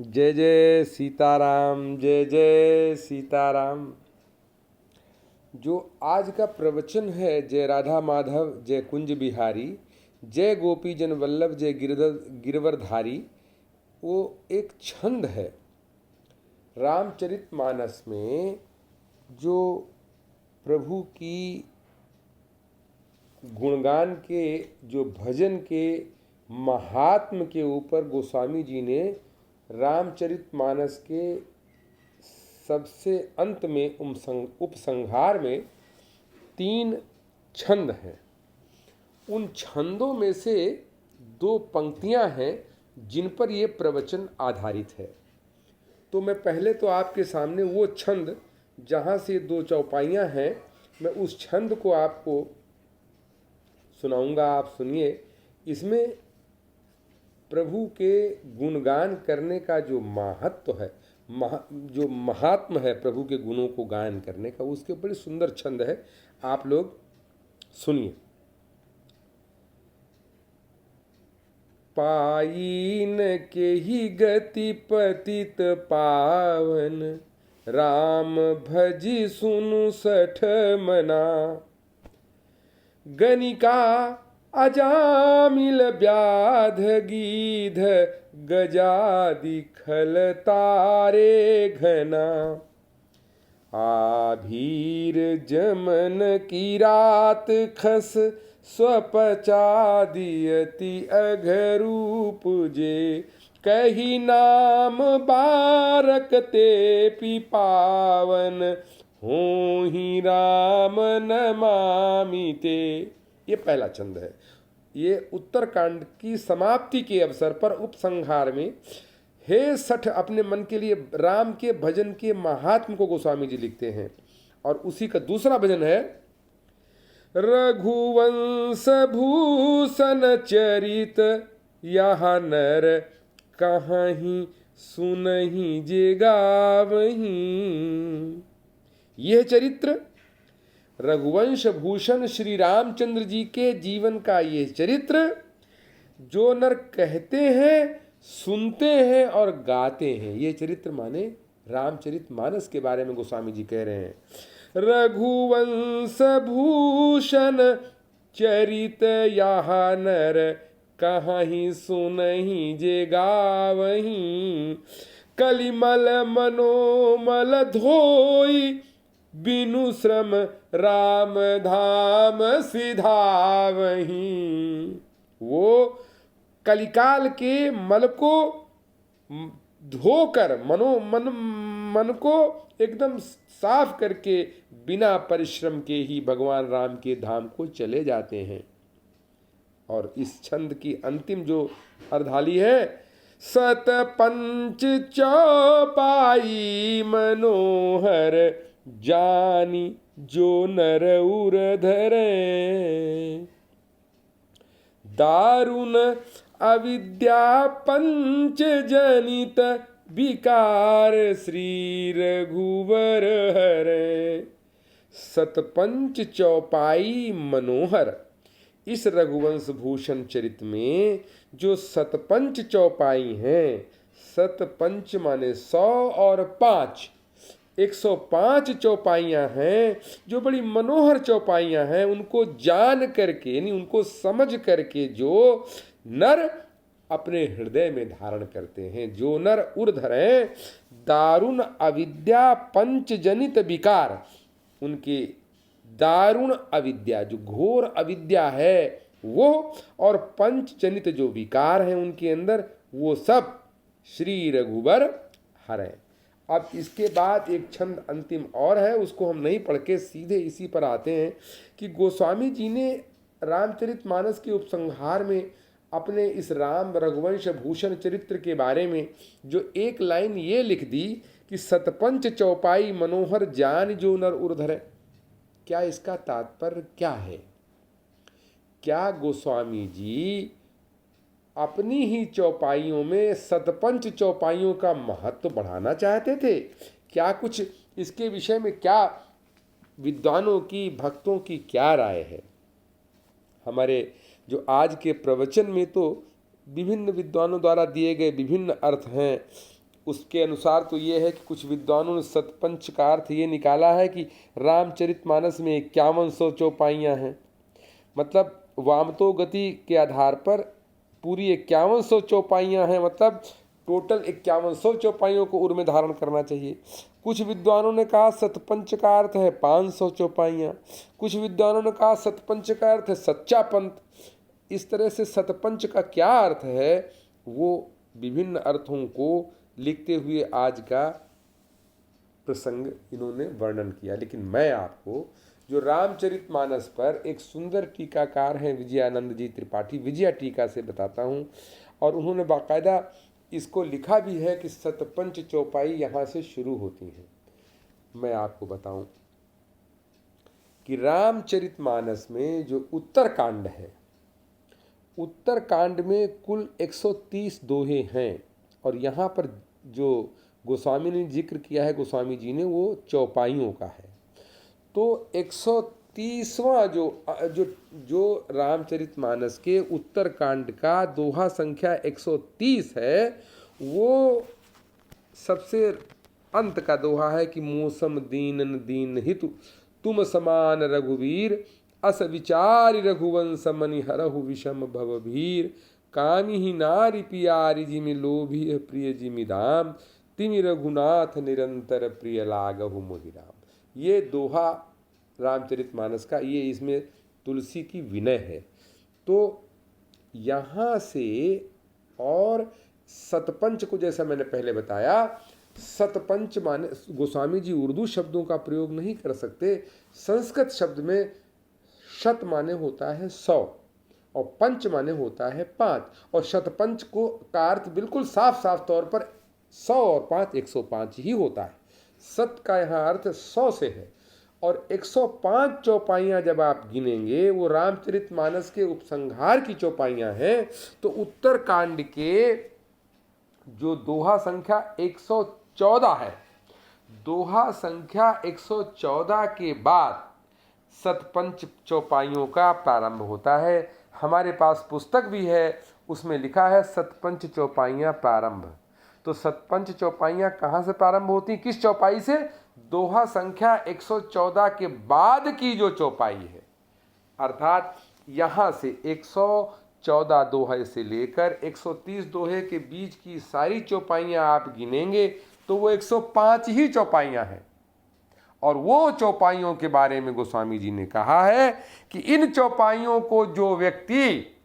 जय जय सीताराम, जय जय सीताराम। जो आज का प्रवचन है, जय राधा माधव जय कुंज बिहारी, जय गोपी जन वल्लभ जय गिरवरधारी, वो एक छंद है रामचरितमानस में। जो प्रभु की गुणगान के, जो भजन के महात्म के ऊपर गोस्वामी जी ने रामचरितमानस के सबसे अंत में उपसंहार में 3 छंद हैं। उन छंदों में से 2 पंक्तियां हैं जिन पर ये प्रवचन आधारित है। तो मैं पहले तो आपके सामने वो छंद जहाँ से 2 चौपाइयाँ हैं, मैं उस छंद को आपको सुनाऊंगा, आप सुनिए। इसमें प्रभु के गुणगान करने का जो महत्व है, जो महात्म है प्रभु के गुणों को गायन करने का, उसके बड़ी सुंदर छंद है। आप लोग सुनिए। पाइन के ही गति पतित पावन, राम भजी सुनु सठ मना। गनिका अजामिल व्याध गीध, गजादि खल तारे घना। आभीर जमन की रात खस, स्वपचा दियति अघरूप जे। कही नाम बारक ते पिपावन, हो ही राम नमामि ते। ये पहला छंद है। ये उत्तरकांड की समाप्ति के अवसर पर उपसंहार में हे सठ अपने मन के लिए राम के भजन के महात्म को गोस्वामी जी लिखते हैं। और उसी का दूसरा भजन है रघुवंश भूषण चरित, यह नर कहीं सुनहि जे गावहीं। यह चरित्र रघुवंश भूषण श्री रामचंद्र जी के जीवन का ये चरित्र, जो नर कहते हैं, सुनते हैं और गाते हैं। ये चरित्र माने रामचरितमानस के बारे में गोस्वामी जी कह रहे हैं। रघुवंश भूषण चरित, यह नर कहीं सुनहि जे गावहीं। कलिमल मनोमल धोई, बिनु श्रम राम धाम सिधावहीं। वो कलिकाल के मल को धोकर मन को एकदम साफ करके बिना परिश्रम के ही भगवान राम के धाम को चले जाते हैं। और इस छंद की अंतिम जो अर्धाली है, सत पंच चौपाई मनोहर, जानी जो नर उर धरे। दारुण अविद्या पंच जनित, विकार श्री रघुवर हरे। सतपंच चौपाई मनोहर। इस रघुवंश भूषण चरित में जो सतपंच चौपाई हैं, सतपंच माने 100 और 5, 105 चौपाइयाँ हैं, जो बड़ी मनोहर चौपाइयाँ हैं। उनको जान करके, यानी उनको समझ करके जो नर अपने हृदय में धारण करते हैं, जो नर उर धरें। दारुण अविद्या पंचजनित विकार, उनके दारुण अविद्या, जो घोर अविद्या है वो, और पंचजनित जो विकार हैं उनके अंदर, वो सब श्री रघुवर हरें। अब इसके बाद एक छंद अंतिम और है, उसको हम नहीं पढ़ के सीधे इसी पर आते हैं कि गोस्वामी जी ने रामचरितमानस के उपसंहार में अपने इस राम रघुवंश भूषण चरित्र के बारे में जो एक लाइन ये लिख दी कि सतपंच चौपाई मनोहर, जान जो नर उर धरे। क्या इसका तात्पर्य क्या है? क्या गोस्वामी जी अपनी ही चौपाइयों में सतपंच चौपाइयों का महत्व बढ़ाना चाहते थे? क्या कुछ इसके विषय में, क्या विद्वानों की, भक्तों की क्या राय है? हमारे जो आज के प्रवचन में तो विभिन्न विद्वानों द्वारा दिए गए विभिन्न अर्थ हैं, उसके अनुसार तो ये है कि कुछ विद्वानों ने सतपंच का अर्थ ये निकाला है कि रामचरितमानस में 5100 चौपाइयाँ हैं, मतलब वामतो गति के आधार पर पूरी 5100 चौपाइयाँ हैं, मतलब टोटल 5100 चौपाइयों को उर में धारण करना चाहिए। कुछ विद्वानों ने कहा सतपंच का अर्थ है 500 चौपाइयाँ, कुछ विद्वानों ने कहा सतपंच का अर्थ है सच्चा पंथ। इस तरह से सतपंच का क्या अर्थ है वो विभिन्न अर्थों को लिखते हुए आज का प्रसंग इन्होंने वर्णन किया। लेकिन मैं आपको जो रामचरितमानस पर एक सुंदर टीकाकार हैं विजयानंद जी त्रिपाठी, विजया टीका से बताता हूँ, और उन्होंने बाकायदा इसको लिखा भी है कि सतपंच चौपाई यहाँ से शुरू होती हैं। मैं आपको बताऊं कि रामचरितमानस में जो उत्तरकांड है, उत्तरकांड में कुल 130 दोहे हैं, और यहाँ पर जो गोस्वामी ने जिक्र किया है, गोस्वामी जी ने, वो चौपाइयों का है। तो 130वां जो रामचरितमानस के उत्तरकांड का दोहा संख्या 130 है, वो सबसे अंत का दोहा है कि मौसम दीनन दीन हितु तुम समान रघुवीर, अस विचारि रघुवंश मनि हरहु विषम भवभीर, कामी ही नारी पियारी जिमि लोभी प्रिय जिमि धाम, तिमि रघुनाथ निरंतर प्रिय लागहु मोहि राम। ये दोहा रामचरितमानस का, ये इसमें तुलसी की विनय है। तो यहाँ से, और सतपंच को जैसा मैंने पहले बताया, सतपंच माने गोस्वामी जी उर्दू शब्दों का प्रयोग नहीं कर सकते। संस्कृत शब्द में शत माने होता है 100 और पंच माने होता है 5, और शतपंच को का अर्थ बिल्कुल साफ साफ तौर पर 100 और 5 105 ही होता है। सत का यहाँ अर्थ 100 से है, और 105 चौपाइयाँ जब आप गिनेंगे, वो रामचरितमानस के उपसंहार की चौपाइयाँ हैं। तो उत्तरकांड के जो दोहा संख्या 114 है, दोहा संख्या 114 के बाद सतपंच चौपाइयों का प्रारंभ होता है। हमारे पास पुस्तक भी है, उसमें लिखा है सतपंच चौपाइयाँ प्रारंभ। तो सतपंच चौपाइयाँ कहाँ से प्रारंभ होती, किस चौपाई से? दोहा संख्या 114 के बाद की जो चौपाई है, अर्थात यहाँ से 114 दोहे से लेकर 130 दोहे के बीच की सारी चौपाइयाँ आप गिनेंगे तो वो 105 ही चौपाइयाँ हैं। और वो चौपाइयों के बारे में गोस्वामी जी ने कहा है कि इन चौपाइयों को जो व्यक्ति,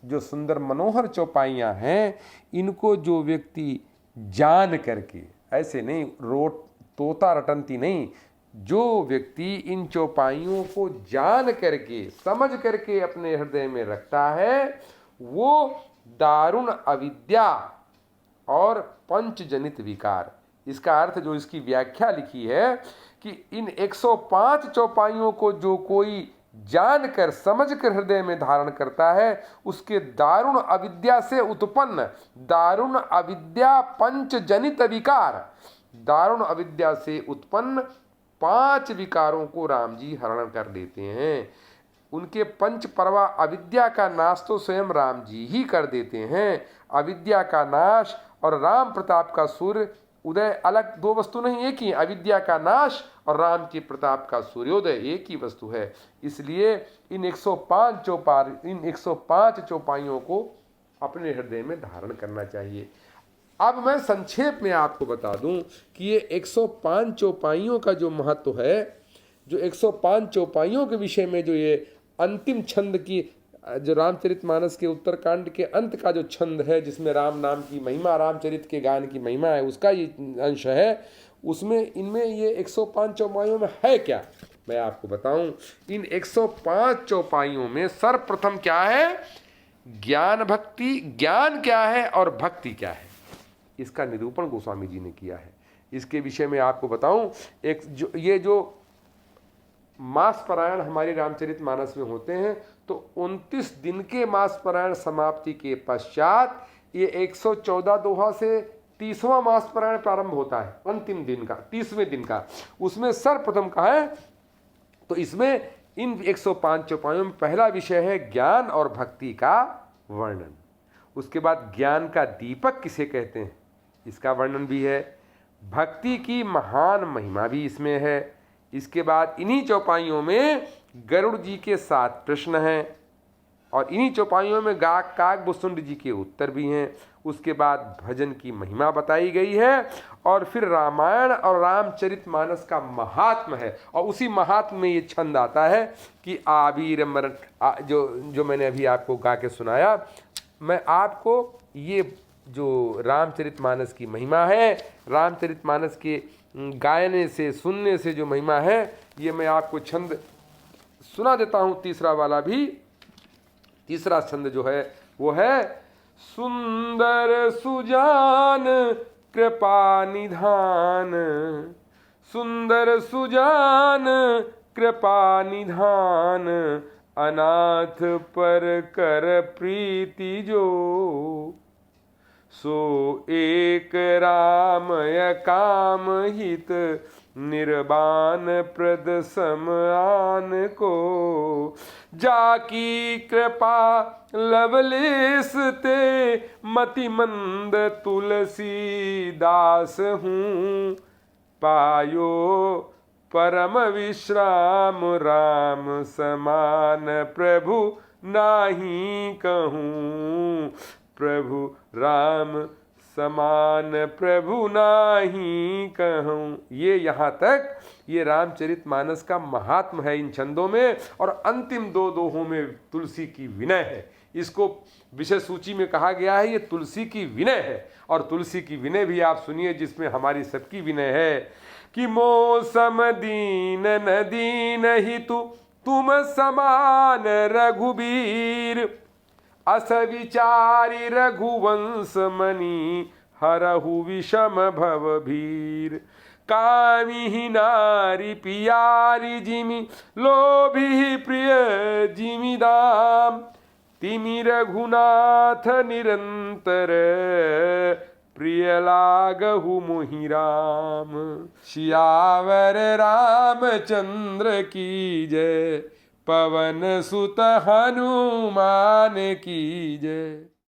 जो सुंदर मनोहर चौपाइयाँ हैं, इनको जो व्यक्ति जान करके, ऐसे नहीं रोट तोता रटंती नहीं, जो व्यक्ति इन चौपाइयों को जान करके, समझ करके अपने हृदय में रखता है, वो दारुण अविद्या और पंचजनित विकार, इसका अर्थ जो इसकी व्याख्या लिखी है कि इन 105 चौपाइयों को जो कोई जानकर समझकर हृदय में धारण करता है, उसके दारुण अविद्या से उत्पन्न दारुण अविद्या पंचजनित विकार, दारुण अविद्या से उत्पन्न 5 विकारों को राम जी हरण कर देते हैं। उनके पंच परवा अविद्या का नाश तो स्वयं राम जी ही कर देते हैं। अविद्या का नाश और राम प्रताप का सूर्य उदय अलग दो वस्तु नहीं, एक ही। अविद्या का नाश और राम के प्रताप का सूर्योदय एक ही वस्तु है। इसलिए इन 105 चौपाइयों को अपने हृदय में धारण करना चाहिए। अब मैं संक्षेप में आपको बता दूं कि ये 105 चौपाइयों का जो महत्व है, जो 105 चौपाइयों के विषय में जो ये अंतिम छंद की, जो रामचरितमानस के उत्तरकांड के अंत का जो छंद है, जिसमें राम नाम की महिमा, रामचरित के गान की महिमा है, उसका ये अंश है। उसमें इनमें ये 105 चौपाइयों में है क्या, मैं आपको बताऊं। इन 105 चौपाइयों में सर्वप्रथम क्या है? ज्ञान भक्ति। ज्ञान क्या है और भक्ति क्या है, इसका निरूपण गोस्वामी जी ने किया है। इसके विषय में आपको बताऊं, ये जो मास पारायण हमारी रामचरितमानस में होते हैं, तो 29 दिन के मास पारायण समाप्ति के पश्चात ये 114 दोहा से 30वां मास पारायण प्रारंभ होता है, अंतिम दिन का, 30वें दिन का। उसमें सर्वप्रथम कहा है, तो इसमें इन 105 चौपाइयों में पहला विषय है ज्ञान और भक्ति का वर्णन। उसके बाद ज्ञान का दीपक किसे कहते हैं, इसका वर्णन भी है। भक्ति की महान महिमा भी इसमें है। इसके बाद इन्हीं चौपाइयों में गरुड़ जी के 7 प्रश्न हैं और इन्हीं चौपाइयों में काकभूषुंड जी के उत्तर भी हैं। उसके बाद भजन की महिमा बताई गई है और फिर रामायण और रामचरितमानस का महात्म है। और उसी महात्म में ये छंद आता है कि आबीर मरण, जो मैंने अभी आपको गा के सुनाया। मैं आपको ये जो रामचरितमानस की महिमा है, रामचरितमानस के गायने से सुनने से जो महिमा है, ये मैं आपको छंद सुना देता हूँ। तीसरा वाला भी, तीसरा छंद जो है वो है सुंदर सुजान कृपा निधान, सुंदर सुजान कृपा निधान, अनाथ पर कर प्रीति जो, सो एक रामय काम हित, निर्बान प्रद समान को, जाकी कृपा लवलेस ते, मति मंद तुलसी दास हूँ, पायो परम विश्राम, राम समान प्रभु नाही कहूँ, प्रभु राम समान प्रभु नाही कहूँ। ये यहाँ तक ये रामचरितमानस का महात्म है इन छंदों में। और अंतिम 2 दोहों में तुलसी की विनय है। इसको विषय सूची में कहा गया है ये तुलसी की विनय है। और तुलसी की विनय भी आप सुनिए, जिसमें हमारी सबकी विनय है कि मौसम दीन न दीन ही तुम समान रघुबीर, अस विचारी रघुवंश मणि, हरहु विषम भवभीर, कामी ही नारी पियारी जिमि, लोभी प्रिय जिमि दाम, तिमि रघुनाथ निरंतर, प्रिय लागहु मोहि राम। सियावर रामचंद्र की जय, पवन सुत हनुमान की जय।